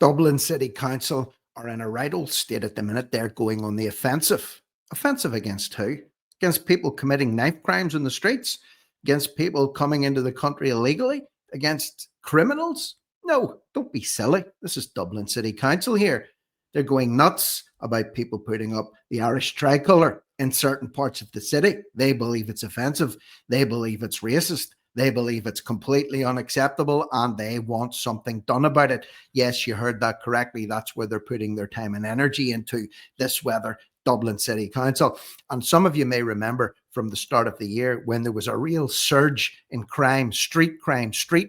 Dublin City Council are in a right old state at the minute. They're going on the offensive. Offensive against who? Against people committing knife crimes in the streets? Against people coming into the country illegally? Against criminals? No, don't be silly. This is Dublin City Council here. They're going nuts about people putting up the Irish tricolour in certain parts of the city. They believe it's offensive. They believe it's racist. They believe it's completely unacceptable and they want something done about it. Yes, you heard that correctly. That's where they're putting their time and energy into this weather, Dublin City Council. And some of you may remember from the start of the year when there was a real surge in crime, street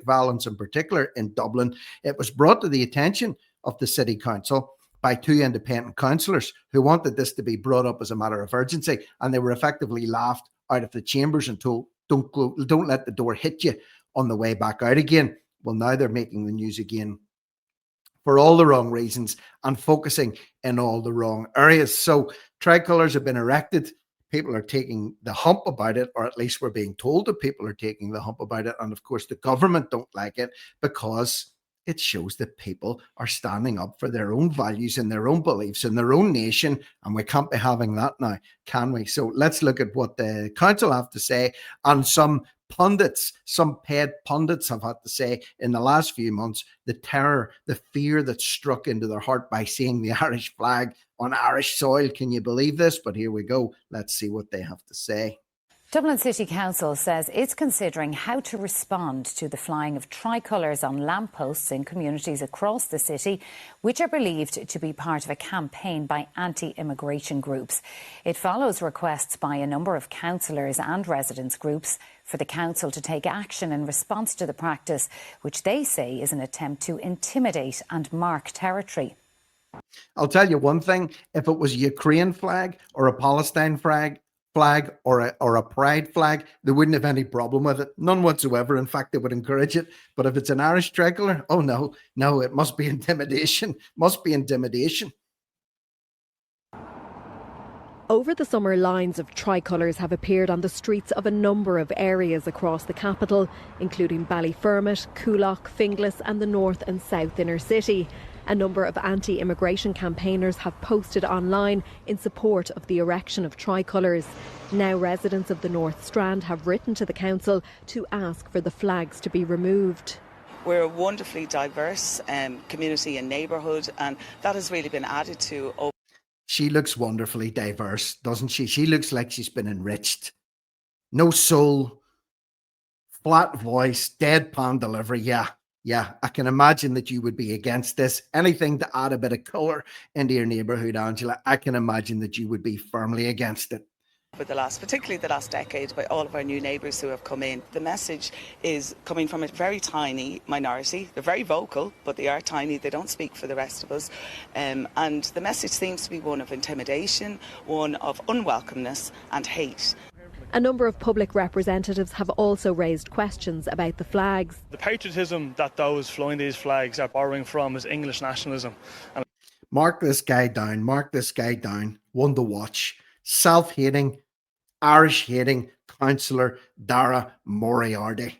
violence in particular in Dublin. It was brought to the attention of the City Council by two independent councillors who wanted this to be brought up as a matter of urgency. And they were effectively laughed out of the chambers and told, don't let the door hit you on the way back out again. Well, now they're making the news again for all the wrong reasons and focusing in all the wrong areas. So tricolours have been erected. People are taking the hump about it, or at least we're being told that people are taking the hump about it. And of course, the government don't like it because it shows that people are standing up for their own values and their own beliefs in their own nation. And we can't be having that now, can we? So let's look at what the council have to say. And some pundits, some paid pundits have had to say in the last few months, the terror, the fear that struck into their heart by seeing the Irish flag on Irish soil. Can you believe this? But here we go. Let's see what they have to say. Dublin City Council says it's considering how to respond to the flying of tricolours on lampposts in communities across the city, which are believed to be part of a campaign by anti-immigration groups. It follows requests by a number of councillors and residents groups for the council to take action in response to the practice, which they say is an attempt to intimidate and mark territory. I'll tell you one thing, if it was a Ukraine flag or a Palestine flag or a pride flag, they wouldn't have any problem with it, none whatsoever. In fact, they would encourage it. But if it's an Irish tricolour, oh no, it must be intimidation. Over the summer, lines of tricolours have appeared on the streets of a number of areas across the capital, including Ballyfermot, Coolock, Finglas and the north and south inner city. A number of anti-immigration campaigners have posted online in support of the erection of tricolours. Now residents of the North Strand have written to the council to ask for the flags to be removed. We're a wonderfully diverse community and neighbourhood, and that has really been added to. She looks wonderfully diverse, doesn't she? She looks like she's been enriched. No soul, flat voice, deadpan delivery. Yeah, I can imagine that you would be against this. Anything to add a bit of colour into your neighbourhood, Angela, I can imagine that you would be firmly against it. For particularly the last decade, by all of our new neighbours who have come in, the message is coming from a very tiny minority. They're very vocal, but they are tiny. They don't speak for the rest of us. And the message seems to be one of intimidation, one of unwelcomeness and hate. A number of public representatives have also raised questions about the flags. The patriotism that those flying these flags are borrowing from is English nationalism. Mark this guy down. One to watch. Self-hating, Irish-hating councillor Dara Moriarty.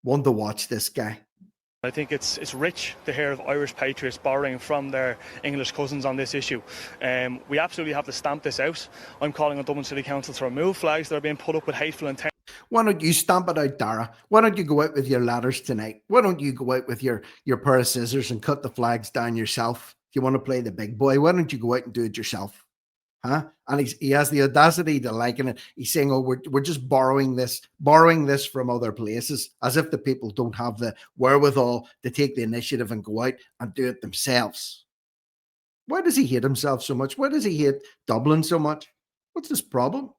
One to watch, this guy. I think it's rich to hear of Irish patriots borrowing from their English cousins on this issue. We absolutely have to stamp this out. I'm calling on Dublin City Council to remove flags that are being put up with hateful intent. Why don't you stamp it out, Dara? Why don't you go out with your ladders tonight? Why don't you go out with your pair of scissors and cut the flags down yourself? If you want to play the big boy, why don't you go out and do it yourself? Huh? And he has the audacity to liken it. He's saying, oh, we're just borrowing this from other places, as if the people don't have the wherewithal to take the initiative and go out and do it themselves. Why does he hate himself so much? Why does he hate Dublin so much? What's his problem?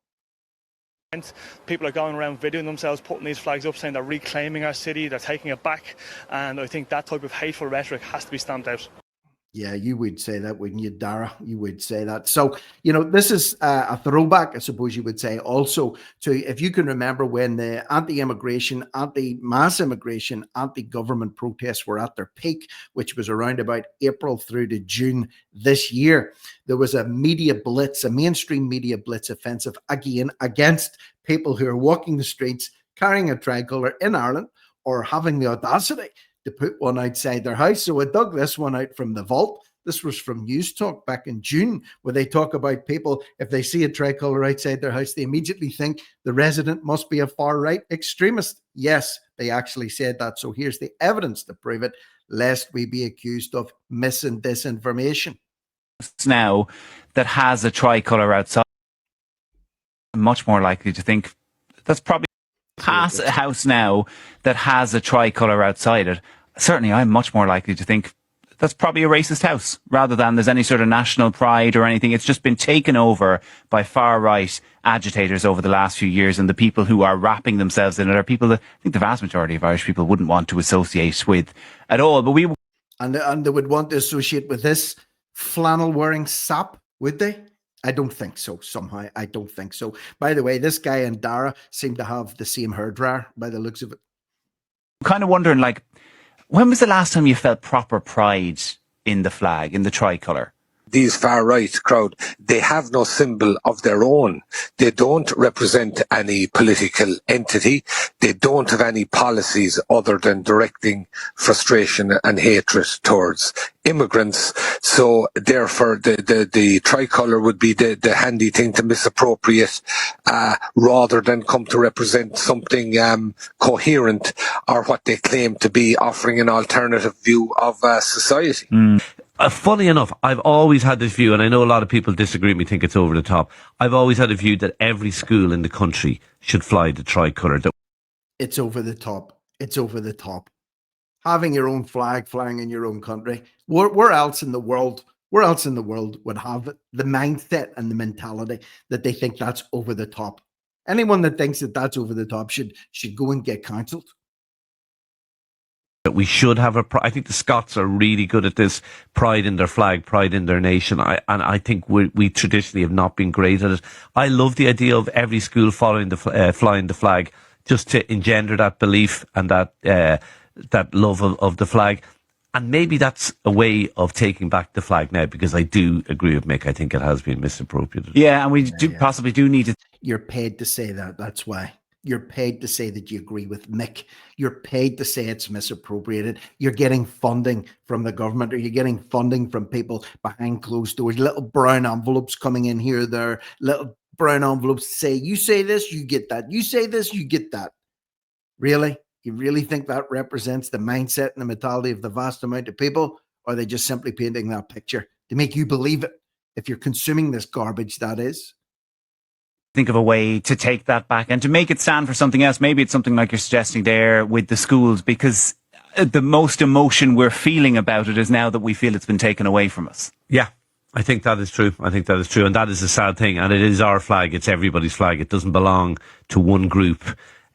People are going around videoing themselves, putting these flags up, saying they're reclaiming our city, they're taking it back. And I think that type of hateful rhetoric has to be stamped out. Yeah, you would say that, wouldn't you, Dara? You would say that. So, this is a throwback, I suppose you would say, also to, if you can remember, when the anti-immigration, anti-mass immigration, anti-government protests were at their peak, which was around about April through to June this year. There was a media blitz, a mainstream media blitz offensive again against people who are walking the streets carrying a tricolour in Ireland or having the audacity to put one outside their house. So I dug this one out from the vault. This was from News Talk back in June, where they talk about people, if they see a tricolour outside their house, they immediately think the resident must be a far-right extremist. Yes, they actually said that. So here's the evidence to prove it, lest we be accused of mis and disinformation. Now that has a tricolour outside, I'm much more likely to think that's probably pass a house now that has a tricolour outside it. Certainly, I'm much more likely to think that's probably a racist house, rather than there's any sort of national pride or anything. It's just been taken over by far-right agitators over the last few years, and the people who are wrapping themselves in it are people that I think the vast majority of Irish people wouldn't want to associate with at all. But and they would want to associate with this flannel-wearing sap, would they? I don't think so, somehow. I don't think so. By the way, this guy and Dara seem to have the same hairdryer by the looks of it. I'm kind of wondering, like, when was the last time you felt proper pride in the flag, in the tricolour? These far-right crowd, they have no symbol of their own. They don't represent any political entity. They don't have any policies other than directing frustration and hatred towards immigrants. So therefore, the tricolour would be the handy thing to misappropriate, rather than come to represent something coherent, or what they claim to be offering an alternative view of society. Funny enough, I've always had this view, and I know a lot of people disagree with me, think it's over the top. I've always had a view that every school in the country should fly the tricolour. It's over the top. It's over the top. Having your own flag flying in your own country. Where else in the world? Where else in the world would have the mindset and the mentality that they think that's over the top? Anyone that thinks that that's over the top should go and get counselled. That we should have I think the Scots are really good at this, pride in their flag, pride in their nation. I think we traditionally have not been great at it. I love the idea of every school flying the flag, just to engender that belief and that love of the flag. And maybe that's a way of taking back the flag now, because I do agree with Mick. I think it has been misappropriated. Yeah, and we possibly do need to. You're paid to say that. That's why. You're paid to say that you agree with Mick. You're paid to say it's misappropriated. You're getting funding from the government, or you're getting funding from people behind closed doors. Little brown envelopes coming in here, there. Little brown envelopes say, you say this, you get that. You say this, you get that. Really? You really think that represents the mindset and the mentality of the vast amount of people? Or are they just simply painting that picture to make you believe it? If you're consuming this garbage, that is. Think of a way to take that back and to make it stand for something else. Maybe it's something like you're suggesting there with the schools, because the most emotion we're feeling about it is now that we feel it's been taken away from us. Yeah, I think that is true. And that is a sad thing. And it is our flag. It's everybody's flag. It doesn't belong to one group.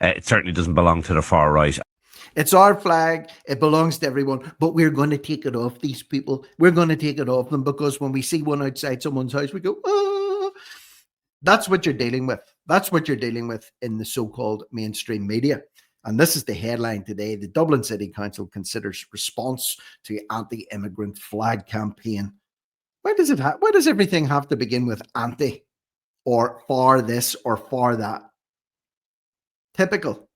It certainly doesn't belong to the far right. It's our flag. It belongs to everyone. But we're going to take it off these people. We're going to take it off them, because when we see one outside someone's house, we go, oh. That's what you're dealing with. That's what you're dealing with in the so-called mainstream media. And this is the headline today. The Dublin City Council considers response to anti-immigrant flag campaign. Why does everything have to begin with anti, or for this or for that? Typical.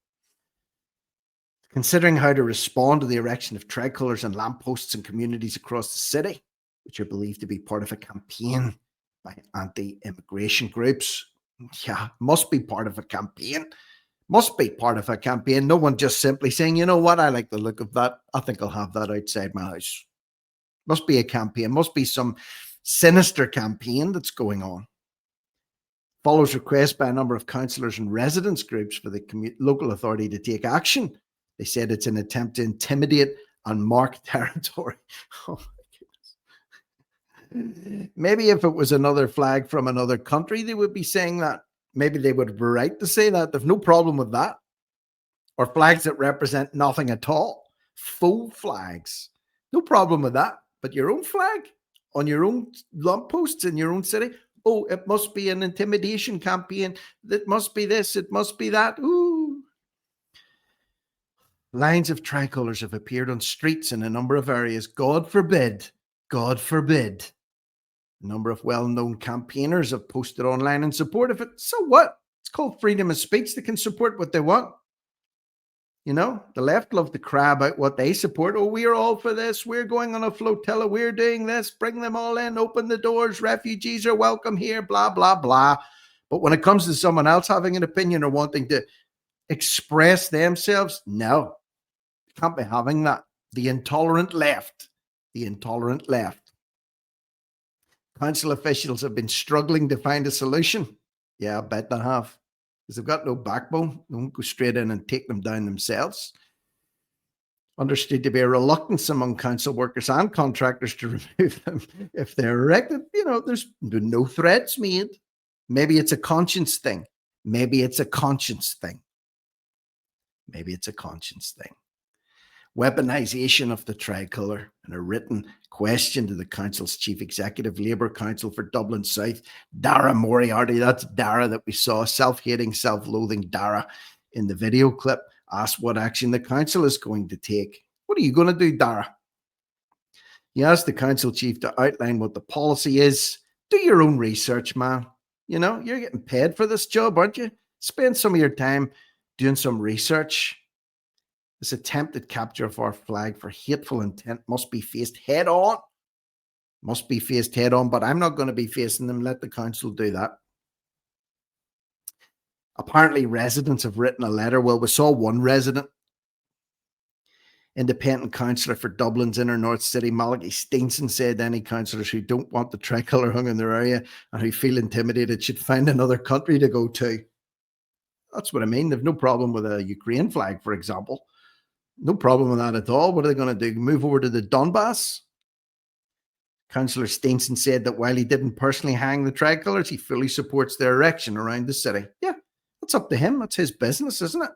Considering how to respond to the erection of tricolours and lampposts in communities across the city, which are believed to be part of a campaign by anti-immigration groups. Yeah, must be part of a campaign. Must be part of a campaign. No one just simply saying, you know what, I like the look of that. I think I'll have that outside my house. Must be a campaign. Must be some sinister campaign that's going on. Follows requests by a number of councillors and residents groups for the local authority to take action. They said it's an attempt to intimidate and mark territory. Oh, maybe if it was another flag from another country, they would be saying that. Maybe they would have a right to say that. There's no problem with that. Or flags that represent nothing at all. Faux flags. No problem with that. But your own flag on your own lampposts in your own city. Oh, it must be an intimidation campaign. It must be this. It must be that. Ooh. Lines of tricolours have appeared on streets in a number of areas. God forbid. God forbid. A number of well-known campaigners have posted online in support of it. So what? It's called freedom of speech. They can support what they want. You know, the left love to cry about what they support. Oh, we're all for this. We're going on a flotilla. We're doing this. Bring them all in. Open the doors. Refugees are welcome here. Blah, blah, blah. But when it comes to someone else having an opinion or wanting to express themselves, no, can't be having that. The intolerant left. The intolerant left. Council officials have been struggling to find a solution. Yeah, I bet they have. Because they've got no backbone. They won't go straight in and take them down themselves. Understood to be a reluctance among council workers and contractors to remove them if they're erected. You know, there's been no threats made. Maybe it's a conscience thing. Maybe it's a conscience thing. Maybe it's a conscience thing. Weaponization of the tricolour in a written question to the council's chief executive, Labour Council for Dublin South, Dara Moriarty. That's Dara that we saw, self-hating, self-loathing Dara in the video clip, asked what action the council is going to take. What are you going to do, Dara? He asked the council chief to outline what the policy is. Do your own research, man. You know, you're getting paid for this job, aren't you? Spend some of your time doing some research. This attempted capture of our flag for hateful intent must be faced head on. Must be faced head on, but I'm not going to be facing them. Let the council do that. Apparently, residents have written a letter. Well, we saw one resident, independent councillor for Dublin's inner north city, Malachy Steenson, said any councillors who don't want the tricolour hung in their area and who feel intimidated should find another country to go to. That's what I mean. They've no problem with a Ukraine flag, for example. No problem with that at all. What are they going to do? Move over to the Donbass? Councillor Steenson said that while he didn't personally hang the tricolours, he fully supports their erection around the city. Yeah, that's up to him. That's his business, isn't it?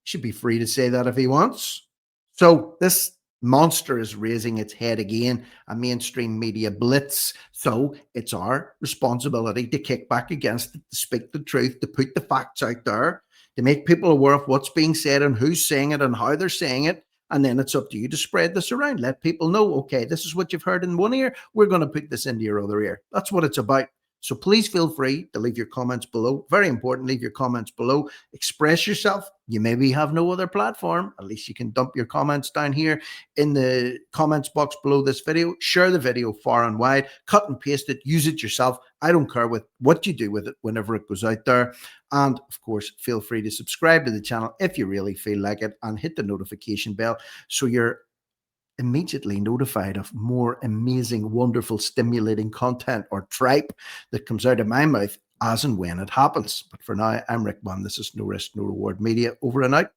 He should be free to say that if he wants. So this monster is raising its head again, a mainstream media blitz. So it's our responsibility to kick back against it, to speak the truth, to put the facts out there, to make people aware of what's being said and who's saying it and how they're saying it. And then it's up to you to spread this around. Let people know, okay, this is what you've heard in one ear. We're going to put this into your other ear. That's what it's about. So please feel free to leave your comments below. Very important, leave your comments below. Express yourself. You maybe have no other platform. At least you can dump your comments down here in the comments box below this video. Share the video far and wide. Cut and paste it. Use it yourself. I don't care what you do with it whenever it goes out there. And of course, feel free to subscribe to the channel if you really feel like it, and hit the notification bell so you're immediately notified of more amazing, wonderful, stimulating content or tripe that comes out of my mouth as and when it happens. But for now, I'm Rick Munn. This is No Risk, No Reward Media. Over and out.